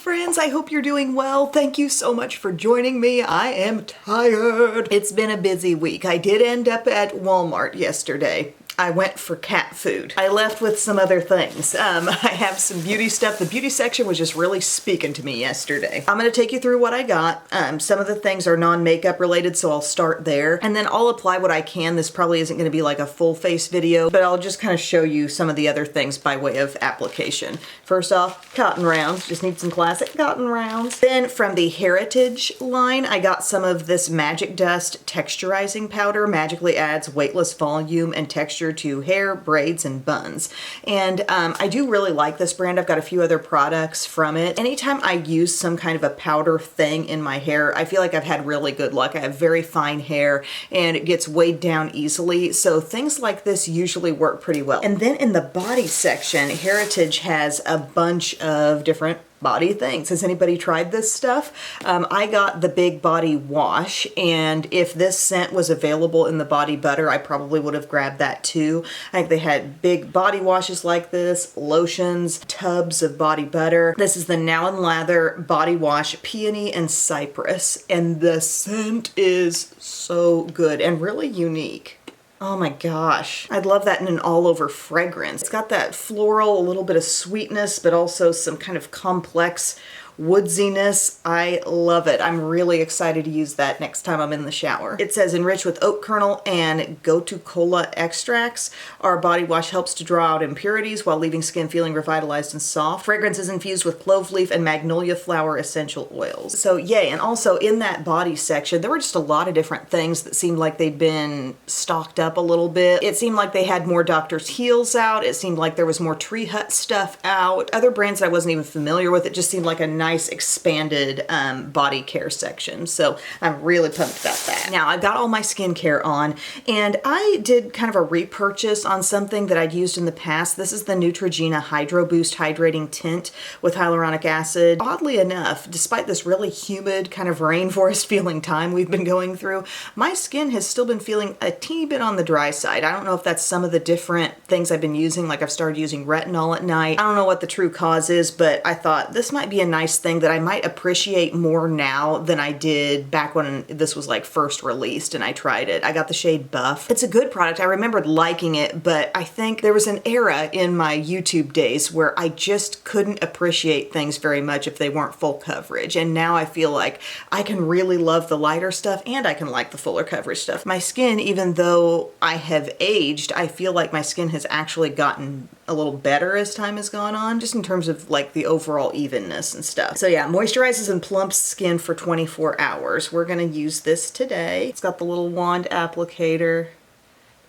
friends, I hope you're doing well. Thank you so much for joining me. I am tired. It's been a busy week. I did end up at Walmart yesterday. I went for cat food. I left with some other things. I have some beauty stuff. The beauty section was just really speaking to me yesterday. I'm gonna take you through what I got. Some of the things are non-makeup related, so I'll start there. And then I'll apply what I can. This probably isn't gonna be like a full face video, but I'll just kind of show you some of the other things by way of application. First off, cotton rounds. Just need some classic cotton rounds. Then from the Heritage line, I got some of this Magic Dust texturizing powder. Magically adds weightless volume and texture to hair, braids, and buns. And I do really like this brand. I've got a few other products from it. Anytime I use some kind of a powder thing in my hair, I feel like I've had really good luck. I have very fine hair and it gets weighed down easily. So things like this usually work pretty well. And then in the body section, Heritage has a bunch of different body things. Has anybody tried this stuff? I got the Big Body Wash, and if this scent was available in the body butter, I probably would have grabbed that too. I think they had big body washes like this, lotions, tubs of body butter. This is the Now and Lather Body Wash Peony and Cypress, and the scent is so good and really unique. Oh my gosh. I'd love that in an all-over fragrance. It's got that floral, a little bit of sweetness, but also some kind of complex woodsiness. I love it. I'm really excited to use that next time I'm in the shower. It says enriched with oat kernel and gotu kola extracts. Our body wash helps to draw out impurities while leaving skin feeling revitalized and soft. Fragrance is infused with clove leaf and magnolia flower essential oils. So yay. And also in that body section, there were just a lot of different things that seemed like they'd been stocked up a little bit. It seemed like they had more Doctor's Heels out. It seemed like there was more Tree Hut stuff out. Other brands that I wasn't even familiar with. It just seemed like a nice expanded body care section. So I'm really pumped about that. Now I've got all my skincare on, and I did kind of a repurchase on something that I'd used in the past. This is the Neutrogena Hydro Boost Hydrating Tint with hyaluronic acid. Oddly enough, despite this really humid kind of rainforest feeling time we've been going through, my skin has still been feeling a teeny bit on the dry side. I don't know if that's some of the different things I've been using, like I've started using retinol at night. I don't know what the true cause is, but I thought this might be a nice thing that I might appreciate more now than I did back when this was like first released and I tried it. I got the shade Buff. It's a good product. I remembered liking it, but I think there was an era in my YouTube days where I just couldn't appreciate things very much if they weren't full coverage. And now I feel like I can really love the lighter stuff and I can like the fuller coverage stuff. My skin, even though I have aged, I feel like my skin has actually gotten a little better as time has gone on, just in terms of like the overall evenness and stuff. So yeah, moisturizes and plumps skin for 24 hours. We're gonna use this today. It's got the little wand applicator.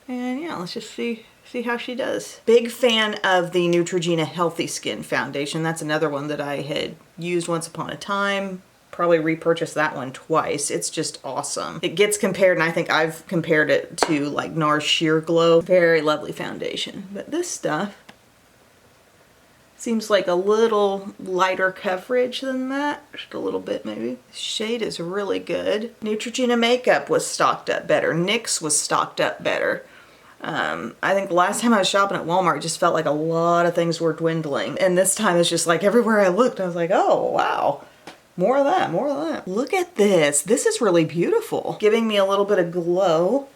And yeah, let's just see how she does. Big fan of the Neutrogena Healthy Skin Foundation. That's another one that I had used once upon a time. Probably repurchased that one twice. It's just awesome. It gets compared, and I think I've compared it to like NARS Sheer Glow. Very lovely foundation. But this stuff seems like a little lighter coverage than that. Just a little bit maybe. This shade is really good. Neutrogena makeup was stocked up better. NYX was stocked up better. I think the last time I was shopping at Walmart, it just felt like a lot of things were dwindling. And this time it's just like everywhere I looked, I was like, oh, wow. More of that, more of that. Look at this. This is really beautiful. Giving me a little bit of glow.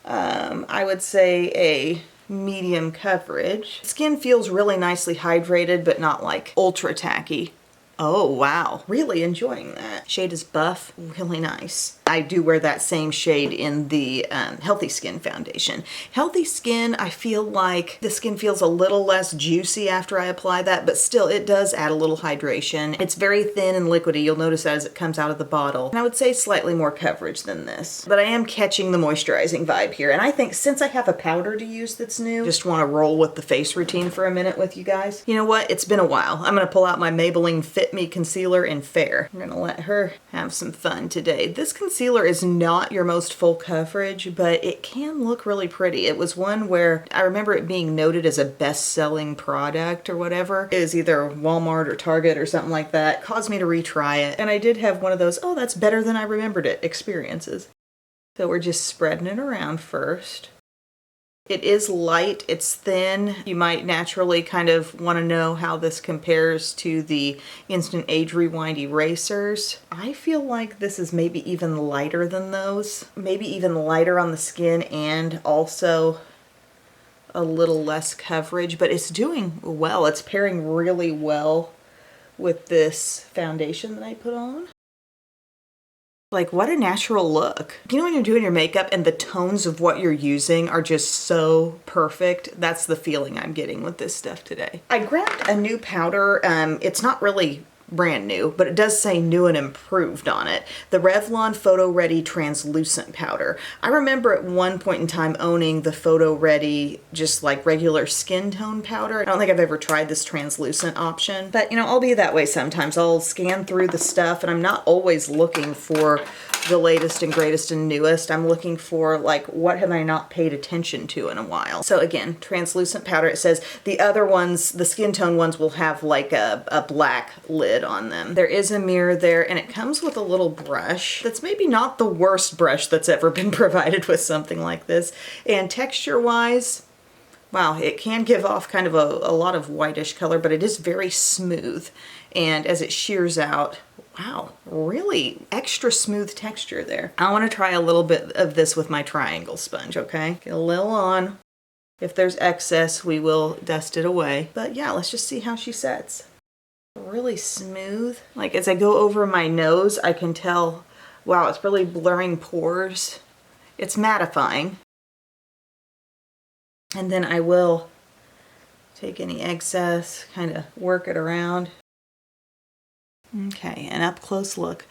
I would say a medium coverage. Skin feels really nicely hydrated, but not like ultra tacky. Oh, wow. Really enjoying that. Shade is Buff. Really nice. I do wear that same shade in the Healthy Skin Foundation. Healthy Skin, I feel like the skin feels a little less juicy after I apply that, but still it does add a little hydration. It's very thin and liquidy. You'll notice that as it comes out of the bottle. And I would say slightly more coverage than this. But I am catching the moisturizing vibe here. And I think since I have a powder to use that's new, just want to roll with the face routine for a minute with you guys. You know what? It's been a while. I'm going to pull out my Maybelline Fit Me Concealer in Fair. I'm going to let her have some fun today. This concealer is not your most full coverage, but it can look really pretty. It was one where I remember it being noted as a best-selling product or whatever. It was either Walmart or Target or something like that. It caused me to retry it. And I did have one of those, oh, that's better than I remembered it experiences. So we're just spreading it around first. It is light, it's thin. You might naturally kind of want to know how this compares to the Instant Age Rewind erasers. I feel like this is maybe even lighter than those. Maybe even lighter on the skin and also a little less coverage, but it's doing well. It's pairing really well with this foundation that I put on. Like, what a natural look. You know when you're doing your makeup and the tones of what you're using are just so perfect? That's the feeling I'm getting with this stuff today. I grabbed a new powder. It's not really brand new, but it does say new and improved on it. The Revlon Photo Ready Translucent Powder. I remember at one point in time owning the Photo Ready just like regular skin tone powder. I don't think I've ever tried this translucent option, but you know, I'll be that way sometimes. I'll scan through the stuff and I'm not always looking for the latest and greatest and newest. I'm looking for like, what have I not paid attention to in a while? So again, translucent powder. It says the other ones, the skin tone ones will have like a black lid on them. There is a mirror there and it comes with a little brush that's maybe not the worst brush that's ever been provided with something like this. And texture wise, wow, it can give off kind of a lot of whitish color, but it is very smooth. And as it shears out, wow, really extra smooth texture there. I want to try a little bit of this with my triangle sponge, okay? Get a little on. If there's excess, we will dust it away. But yeah, let's just see how she sets. Really smooth. Like as I go over my nose, I can tell, wow, it's really blurring pores. It's mattifying. And then I will take any excess, kind of work it around. Okay, an up close look.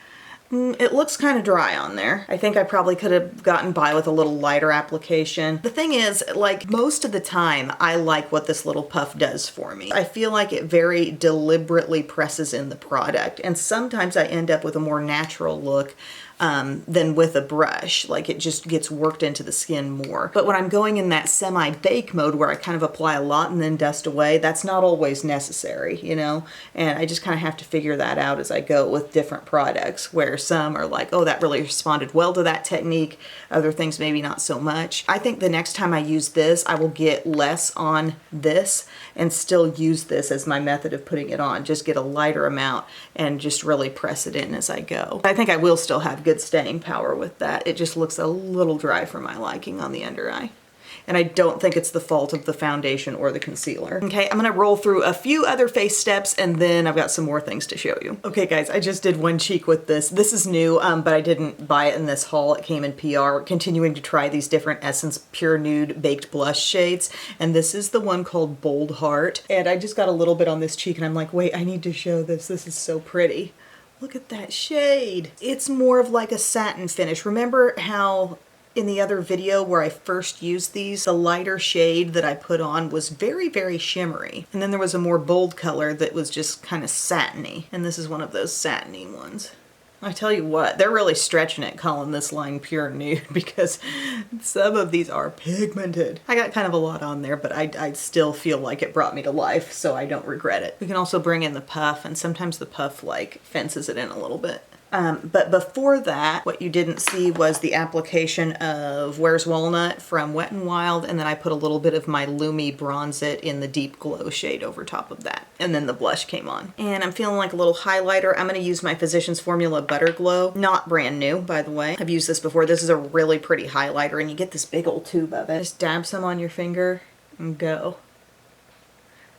It looks kind of dry on there. I think I probably could have gotten by with a little lighter application. The thing is, like most of the time, I like what this little puff does for me. I feel like it very deliberately presses in the product, and sometimes I end up with a more natural look than with a brush. Like it just gets worked into the skin more. But when I'm going in that semi-bake mode where I kind of apply a lot and then dust away, that's not always necessary, you know? And I just kind of have to figure that out as I go with different products, where some are like, oh, that really responded well to that technique. Other things maybe not so much. I think the next time I use this, I will get less on this and still use this as my method of putting it on. Just get a lighter amount and just really press it in as I go. I think I will still have good staying power with that. It just looks a little dry for my liking on the under eye. And I don't think it's the fault of the foundation or the concealer. Okay, I'm gonna roll through a few other face steps and then I've got some more things to show you. Okay guys, I just did one cheek with this. This is new, but I didn't buy it in this haul. It came in PR. Continuing to try these different Essence Pure Nude Baked Blush shades. And this is the one called Bold Heart. And I just got a little bit on this cheek and I'm like, wait, I need to show this. This is so pretty. Look at that shade. It's more of like a satin finish. Remember how in the other video where I first used these, the lighter shade that I put on was very, very shimmery. And then there was a more bold color that was just kind of satiny. And this is one of those satiny ones. I tell you what, they're really stretching it calling this line Pure Nude because some of these are pigmented. I got kind of a lot on there, but I still feel like it brought me to life, so I don't regret it. We can also bring in the puff, and sometimes the puff like fences it in a little bit. But before that, what you didn't see was the application of Where's Walnut from Wet n Wild, and then I put a little bit of my Lumi Bronze It in the Deep Glow shade over top of that. And then the blush came on. And I'm feeling like a little highlighter. I'm gonna use my Physicians Formula Butter Glow. Not brand new, by the way. I've used this before. This is a really pretty highlighter, and you get this big old tube of it. Just dab some on your finger and go.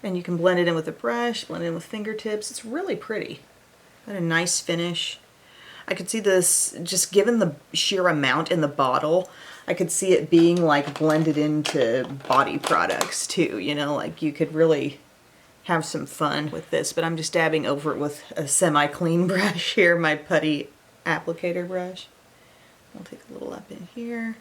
And you can blend it in with a brush, blend it in with fingertips. It's really pretty. Got a nice finish. I could see this, just given the sheer amount in the bottle, I could see it being like blended into body products too, you know, like you could really have some fun with this, but I'm just dabbing over it with a semi-clean brush here, my putty applicator brush. I'll take a little up in here.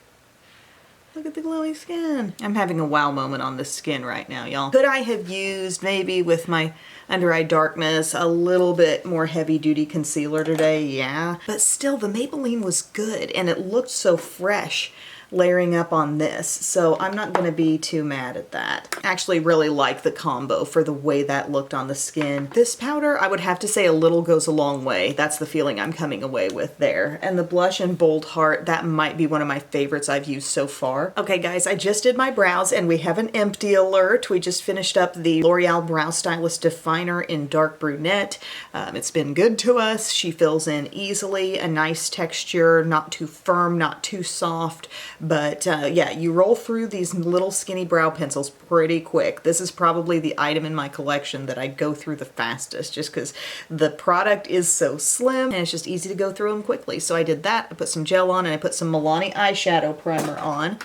Look at the glowy skin. I'm having a wow moment on this skin right now, y'all. Could I have used maybe with my under eye darkness a little bit more heavy duty concealer today? Yeah, but still the Maybelline was good and it looked so fresh. layering up on this. So I'm not going to be too mad at that. I actually really like the combo for the way that looked on the skin. This powder, I would have to say a little goes a long way. That's the feeling I'm coming away with there. And the blush in Bold Heart, that might be one of my favorites I've used so far. Okay guys, I just did my brows and we have an empty alert. We just finished up the L'Oreal Brow Stylist Definer in Dark Brunette. It's been good to us. She fills in easily, a nice texture, not too firm, not too soft, but yeah, you roll through these little skinny brow pencils pretty quick. This is probably the item in my collection that I go through the fastest just because the product is so slim and it's just easy to go through them quickly. So I did that. I put some gel on and I put some Milani eyeshadow primer on.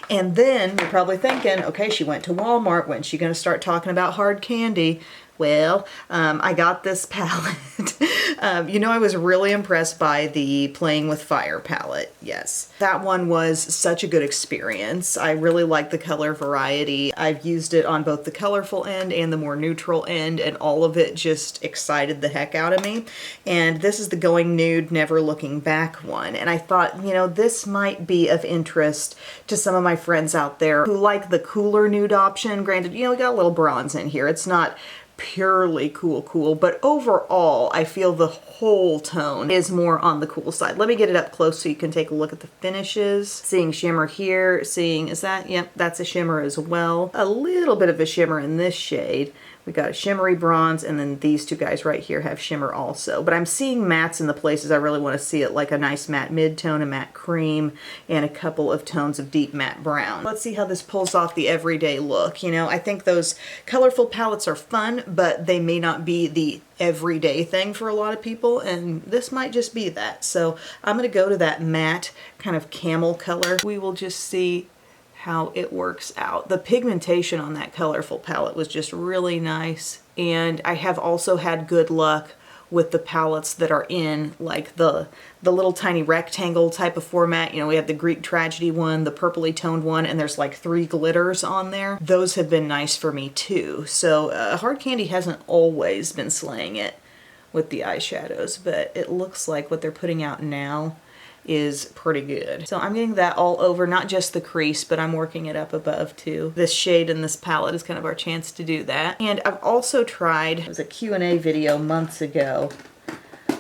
And then you're probably thinking, okay, she went to Walmart. When's she going to start talking about hard candy? Well, I got this palette. You know, I was really impressed by the Playing with Fire palette. Yes, that one was such a good experience. I really like the color variety. I've used it on both the colorful end and the more neutral end, and all of it just excited the heck out of me. And this is the Going Nude, Never Looking Back one. And I thought, you know, this might be of interest to some of my friends out there who like the cooler nude option. Granted, you know, we got a little bronze in here. It's not purely cool, but overall I feel the whole tone is more on the cool side. Let me get it up close so you can take a look at the finishes. Seeing shimmer here, seeing, is that, yep, that's a shimmer as well. A little bit of a shimmer in this shade. We got a shimmery bronze, and then these two guys right here have shimmer also. But I'm seeing mattes in the places I really want to see it, like a nice matte mid-tone, a matte cream, and a couple of tones of deep matte brown. Let's see how this pulls off the everyday look. You know, I think those colorful palettes are fun, but they may not be the everyday thing for a lot of people, and this might just be that. So I'm going to go to that matte kind of camel color. We will just see how it works out. The pigmentation on that colorful palette was just really nice, and I have also had good luck with the palettes that are in like the little tiny rectangle type of format. You know, we have the Greek Tragedy one, the purpley toned one, and there's like 3 glitters on there. Those have been nice for me too. So Hard Candy hasn't always been slaying it with the eyeshadows, but it looks like what they're putting out now is pretty good. So I'm getting that all over, not just the crease, but I'm working it up above too. This shade in this palette is kind of our chance to do that. And I've also tried, it was a Q&A video months ago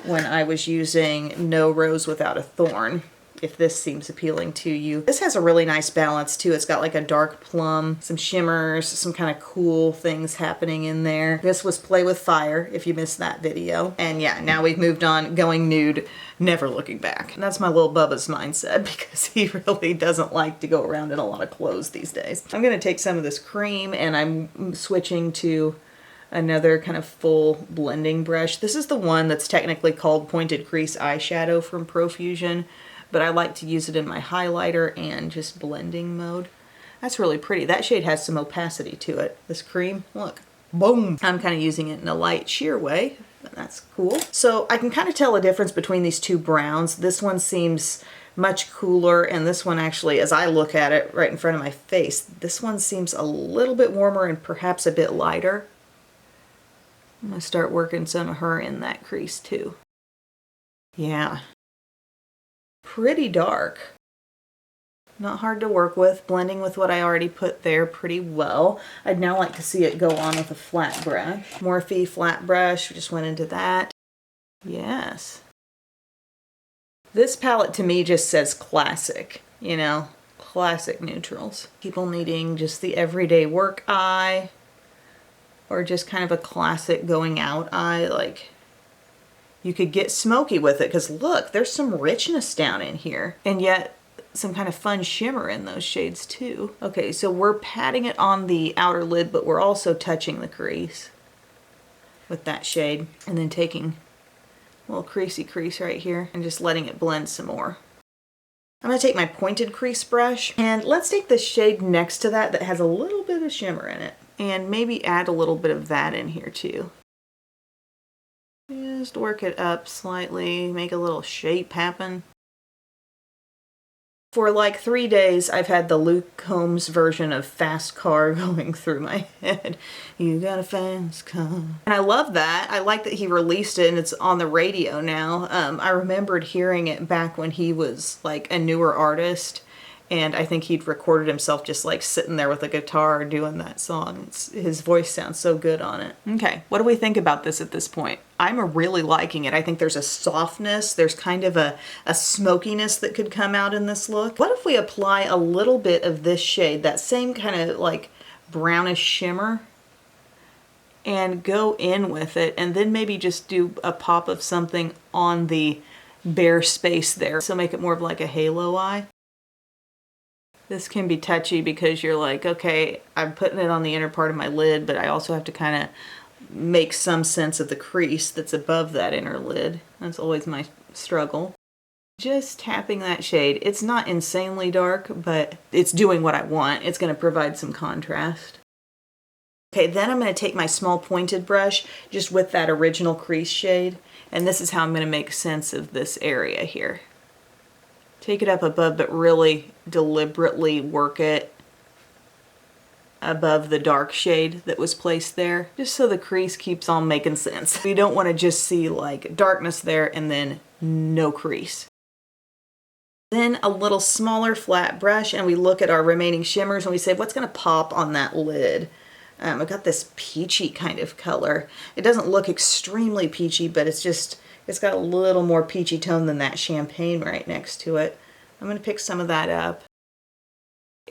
when I was using No Rose Without a Thorn, if this seems appealing to you. This has a really nice balance too. It's got like a dark plum, some shimmers, some kind of cool things happening in there. This was Play with Fire, if you missed that video. And yeah, now we've moved on, Going Nude, Never Looking Back. And that's my little Bubba's mindset because he really doesn't like to go around in a lot of clothes these days. I'm gonna take some of this cream and I'm switching to another kind of full blending brush. This is the one that's technically called Pointed Crease Eyeshadow from Profusion, but I like to use it in my highlighter and just blending mode. That's really pretty. That shade has some opacity to it. This cream, look, boom. I'm kind of using it in a light sheer way, but that's cool. So I can kind of tell a difference between these two browns. This one seems much cooler, and this one actually, as I look at it right in front of my face, this one seems a little bit warmer and perhaps a bit lighter. I'm gonna start working some of her in that crease too. Yeah. Pretty dark. Not hard to work with, blending with what I already put there pretty well. I'd now like to see it go on with a flat brush. Morphe flat brush, just went into that. Yes. This palette to me just says classic, you know, classic neutrals. People needing just the everyday work eye, or just kind of a classic going out eye, like you could get smoky with it, because look, there's some richness down in here, and yet some kind of fun shimmer in those shades too. Okay, so we're patting it on the outer lid, but we're also touching the crease with that shade, and then taking a little creasy crease right here and just letting it blend some more. I'm going to take my pointed crease brush, and let's take the shade next to that that has a little bit of shimmer in it, and maybe add a little bit of that in here too. Just work it up slightly, make a little shape happen. For like 3 days, I've had the Luke Combs version of Fast Car going through my head. You got a fast car. And I love that. I like that he released it and it's on the radio now. I remembered hearing it back when he was like a newer artist, And I think he'd recorded himself just like sitting there with a guitar doing that song. His voice sounds so good on it. Okay, what do we think about this at this point? I'm really liking it. I think there's a softness, there's kind of a smokiness that could come out in this look. What if we apply a little bit of this shade, that same kind of like brownish shimmer, and go in with it, and then maybe just do a pop of something on the bare space there. So make it more of like a halo eye. This can be touchy because you're like, okay, I'm putting it on the inner part of my lid, but I also have to kind of make some sense of the crease that's above that inner lid. That's always my struggle. Just tapping that shade. It's not insanely dark, but it's doing what I want. It's going to provide some contrast. Okay, then I'm going to take my small pointed brush just with that original crease shade, and this is how I'm going to make sense of this area here. Take it up above, but really deliberately work it above the dark shade that was placed there, just so the crease keeps on making sense. We don't want to just see like darkness there and then no crease. Then a little smaller flat brush, and we look at our remaining shimmers and we say, what's going to pop on that lid? I've got this peachy kind of color. It doesn't look extremely peachy, but it's got a little more peachy tone than that champagne right next to it. I'm going to pick some of that up.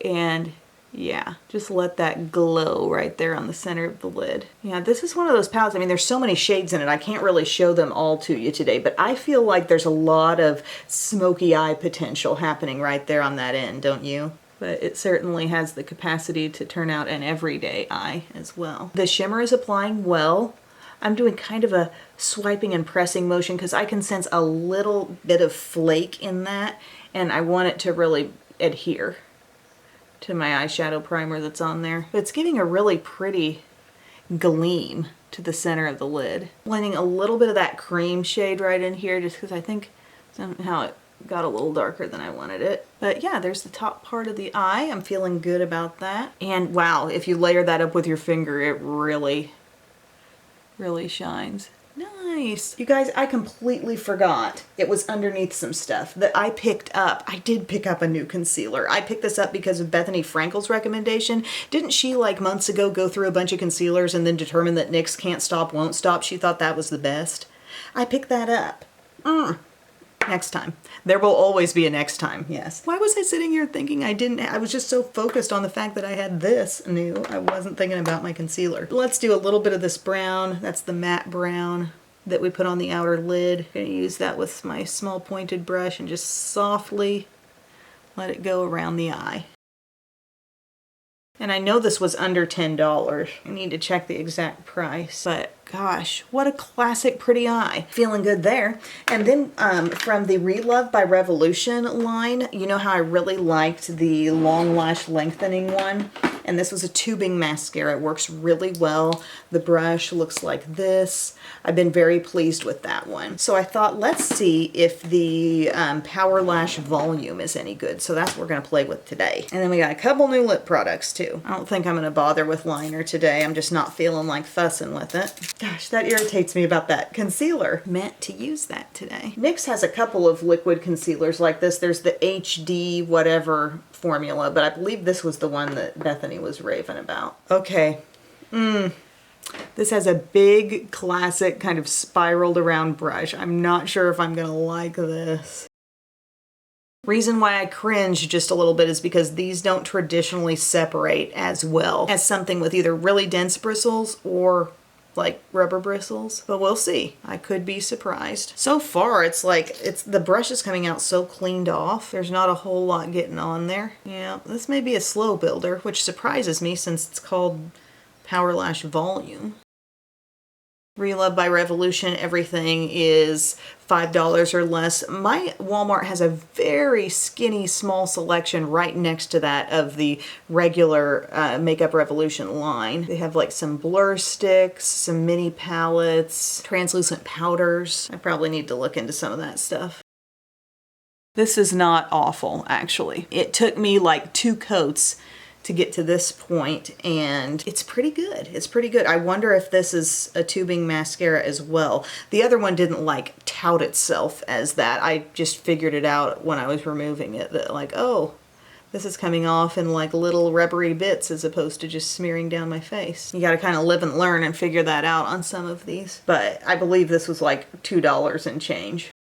And yeah, just let that glow right there on the center of the lid. Yeah, this is one of those palettes. I mean, there's so many shades in it. I can't really show them all to you today, but I feel like there's a lot of smoky eye potential happening right there on that end, don't you? But it certainly has the capacity to turn out an everyday eye as well. The shimmer is applying well. I'm doing kind of a swiping and pressing motion because I can sense a little bit of flake in that, and I want it to really adhere to my eyeshadow primer that's on there. But it's giving a really pretty gleam to the center of the lid. Blending a little bit of that cream shade right in here just because I think somehow it got a little darker than I wanted it. But yeah, there's the top part of the eye. I'm feeling good about that. And wow, if you layer that up with your finger, it really shines. Nice. You guys, I completely forgot it was underneath some stuff that I picked up. I did pick up a new concealer. I picked this up because of Bethany Frankel's recommendation. Didn't she like months ago go through a bunch of concealers and then determine that NYX can't stop, won't stop? She thought that was the best. I picked that up. Next time. There will always be a next time, yes. Why was I sitting here thinking I was just so focused on the fact that I had this new. I wasn't thinking about my concealer. Let's do a little bit of this brown. That's the matte brown that we put on the outer lid. I'm gonna use that with my small pointed brush and just softly let it go around the eye. And I know this was under $10. I need to check the exact price, but gosh, what a classic pretty eye. Feeling good there. And then from the Relove by Revolution line, you know how I really liked the long lash lengthening one? And this was a tubing mascara. It works really well. The brush looks like this. I've been very pleased with that one. So I thought, let's see if the Power Lash Volume is any good. So that's what we're gonna play with today. And then we got a couple new lip products too. I don't think I'm gonna bother with liner today. I'm just not feeling like fussing with it. Gosh, that irritates me about that concealer. Meant to use that today. NYX has a couple of liquid concealers like this. There's the HD whatever formula, but I believe this was the one that Bethany was raving about. Okay. This has a big classic kind of spiraled around brush. I'm not sure if I'm gonna like this. Reason why I cringe just a little bit is because these don't traditionally separate as well as something with either really dense bristles or like rubber bristles, but we'll see. I could be surprised. So far, it's like the brush is coming out so cleaned off. There's not a whole lot getting on there. Yeah, this may be a slow builder, which surprises me since it's called Power Lash Volume. Relove by Revolution, everything is $5 or less. My Walmart has a very skinny, small selection right next to that of the regular Makeup Revolution line. They have like some blur sticks, some mini palettes, translucent powders. I probably need to look into some of that stuff. This is not awful, actually. It took me like 2 coats to get to this point, and it's pretty good. It's pretty good. I wonder if this is a tubing mascara as well. The other one didn't like tout itself as that. I just figured it out when I was removing it that like, oh, This is coming off in like little rubbery bits as opposed to just smearing down my face. You gotta kind of live and learn and figure that out on some of these. But I believe this was like $2 and change.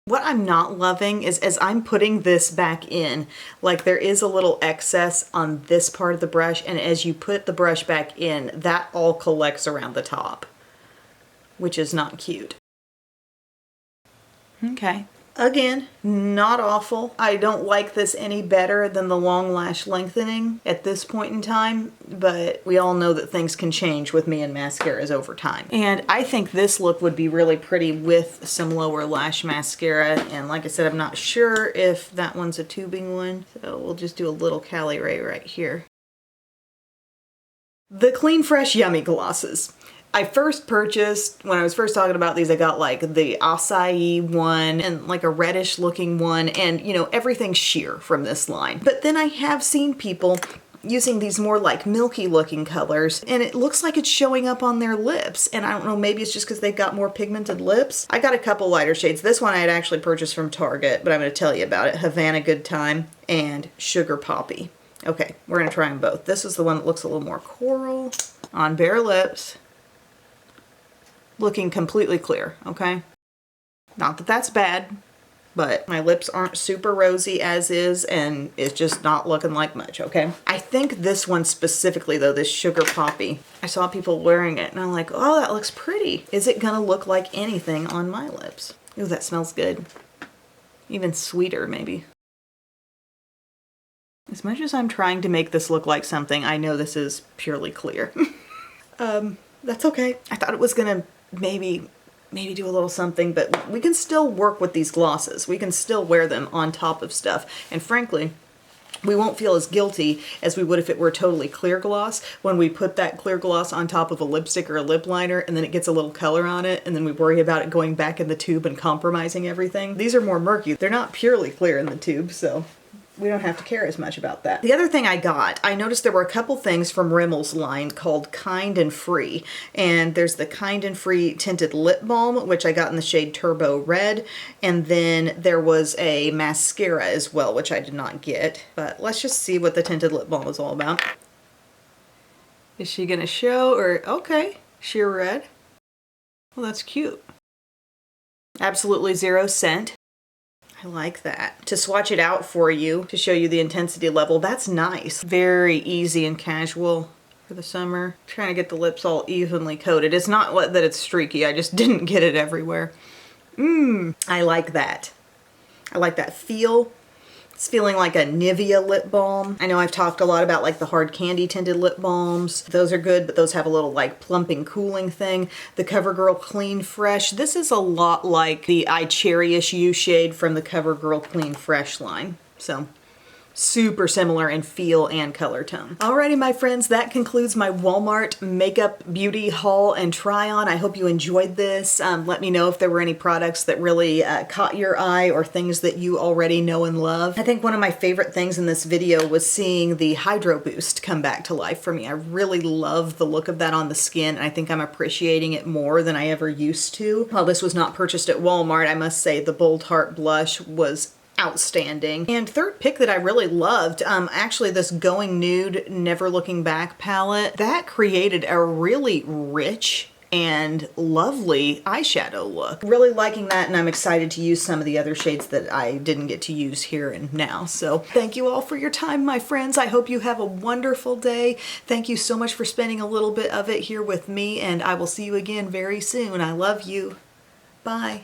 What I'm not loving is as I'm putting this back in, like there is a little excess on this part of the brush, and as you put the brush back in, that all collects around the top, which is not cute. Okay. Again, not awful. I don't like this any better than the long lash lengthening at this point in time, but we all know that things can change with me and mascaras over time. And I think this look would be really pretty with some lower lash mascara. And like I said, I'm not sure if that one's a tubing one, so we'll just do a little Cali Ray right here. The Clean Fresh Yummy glosses. I first purchased, when I was first talking about these, I got like the acai one and like a reddish looking one, and you know, everything's sheer from this line. But then I have seen people using these more like milky looking colors, and it looks like it's showing up on their lips. And I don't know, maybe it's just because they've got more pigmented lips. I got a couple lighter shades. This one I had actually purchased from Target, but I'm going to tell you about it. Havana Good Time and Sugar Poppy. Okay, we're going to try them both. This is the one that looks a little more coral on bare lips. Looking completely clear, okay? Not that that's bad, but my lips aren't super rosy as is, and it's just not looking like much, okay? I think this one specifically though, this Sugar Poppy, I saw people wearing it and I'm like, oh, that looks pretty. Is it gonna look like anything on my lips? Ooh, that smells good. Even sweeter, maybe. As much as I'm trying to make this look like something, I know this is purely clear. That's okay. I thought it was gonna maybe do a little something, but we can still work with these glosses. We can still wear them on top of stuff. And frankly, we won't feel as guilty as we would if it were a totally clear gloss when we put that clear gloss on top of a lipstick or a lip liner and then it gets a little color on it and then we worry about it going back in the tube and compromising everything. These are more murky. They're not purely clear in the tube, so we don't have to care as much about that. The other thing I got, I noticed there were a couple things from Rimmel's line called Kind and Free. And there's the Kind and Free Tinted Lip Balm, which I got in the shade Turbo Red. And then there was a mascara as well, which I did not get. But let's just see what the tinted lip balm is all about. Is she gonna show or, okay, sheer red. Well, that's cute. Absolutely 0 scent. I like that. To swatch it out for you, to show you the intensity level, that's nice. Very easy and casual for the summer. Trying to get the lips all evenly coated. It's not that it's streaky, I just didn't get it everywhere. I like that. I like that feel. It's feeling like a Nivea lip balm. I know I've talked a lot about like the hard candy tinted lip balms. Those are good, but those have a little like plumping, cooling thing. The CoverGirl Clean Fresh. This is a lot like the I Cherry-ish You shade from the CoverGirl Clean Fresh line. So super similar in feel and color tone. Alrighty, my friends, that concludes my Walmart makeup beauty haul and try on. I hope you enjoyed this. Let me know if there were any products that really caught your eye or things that you already know and love. I think one of my favorite things in this video was seeing the Hydro Boost come back to life for me. I really love the look of that on the skin, and I think I'm appreciating it more than I ever used to. While this was not purchased at Walmart, I must say the Bold Heart blush was outstanding. And third pick that I really loved, actually this Going Nude Never Looking Back palette, that created a really rich and lovely eyeshadow look. Really liking that, and I'm excited to use some of the other shades that I didn't get to use here and now. So thank you all for your time, my friends. I hope you have a wonderful day. Thank you so much for spending a little bit of it here with me, and I will see you again very soon. I love you. Bye.